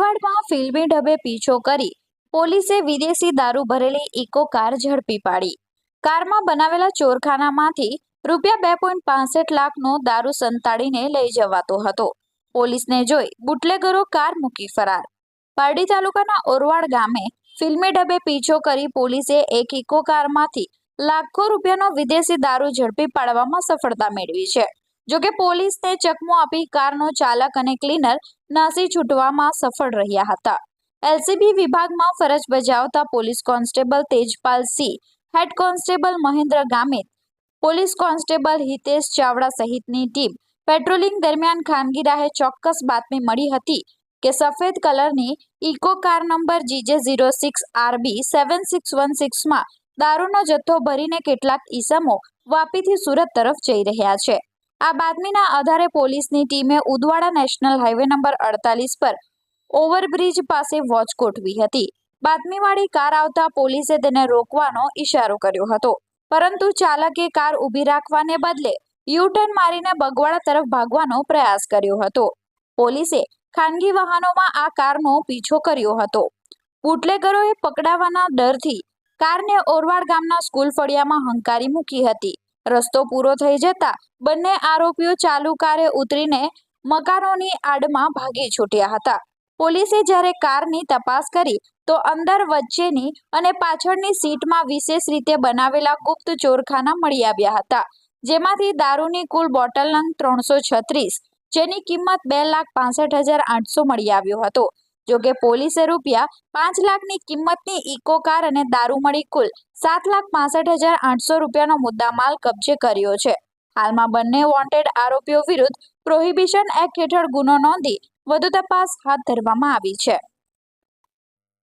ઓરવાડમાં ફિલ્મી ઢબે પીછો કરી પોલીસે વિદેશી દારૂ ભરેલી ઇકો કાર ઝડપી પાડી। કારમાં બનાવેલા ચોરખાનામાંથી ₹2.65 લાખનો દારૂ સંતાડીને લઈ જવાતો હતો। પોલીસને જોઈ બુટલેગરો કાર મૂકી ફરાર। પારડી તાલુકાના ઓરવાડ ગામે ફિલ્મી ઢબે પીછો કરી પોલીસે એક ઇકો કારમાંથી લાખો રૂપિયાનો વિદેશી દારૂ ઝડપી પાડવામાં સફળતા મેળવી છે। જોકે પોલીસને ચકમો આપી કારનો ચાલક અને ક્લીનર નાસી છૂટવામાં સફળ રહ્યા હતા। એલસીબી વિભાગમાં ફરજ બજાવતા police constable Tejpal Singh, head constable Mahendra Gamit, police constable Hitesh Chavda સહિતની ટીમ પેટ્રોલિંગ દરમિયાન ખાનગી રાહે ચોક્કસ બાતમી મળી હતી કે સફેદ કલરની ઇકો કાર નંબર GJ06RB7616માં દારૂનો જથ્થો ભરીને કેટલાક ઈસમો વાપીથી સુરત તરફ જઈ રહ્યા છે। આ બાતમીના આધારે પોલીસની ટીમે ઉદવાડા નેશનલ હાઈવે નંબર 48 પર ઓવરબ્રિજ પાસે વોચ ગોઠવી હતી। બાતમીવાળી કાર આવતા પોલીસે તેને રોકવાનો ઈશારો કર્યો હતો, પરંતુ ચાલકે કાર ઊભી રાખવાને બદલે યુ-ટર્ન મારીને બગવાડા તરફ ભાગવાનો પ્રયાસ કર્યો હતો। પોલીસે ખાનગી વાહનોમાં આ કારનો પીછો કર્યો હતો। બુટલેગરોએ પકડાવાના ડરથી કારને ઓરવાડ ગામના સ્કૂલ ફળિયામાં હંકારી મૂકી હતી। રસ્તો પૂરો થઈ જતા બંને આરોપીઓ ચાલુ કારે ઉતરીને મકાનોની આડમાં ભાગી છૂટ્યા હતા। પોલીસે જ્યારે કારની તપાસ કરી તો અંદર, વચ્ચેની અને પાછળની સીટમાં વિશેષ રીતે બનાવેલા ગુપ્ત ચોરખાના મળી આવ્યા હતા, જેમાંથી દારૂની કુલ બોટલ નંગ 336, જેની કિંમત ₹2,65,800 મળી આવ્યો હતો। જોકે પોલીસે ₹5 લાખની કિંમતની ઇકો કાર અને દારૂ મળી કુલ ₹7,65,800નો મુદ્દામાલ કબજે કર્યો છે। હાલમાં બંને વોન્ટેડ આરોપીઓ વિરુદ્ધ પ્રોહિબિશન એક્ટ હેઠળ ગુનો નોંધી વધુ તપાસ હાથ ધરવામાં આવી છે।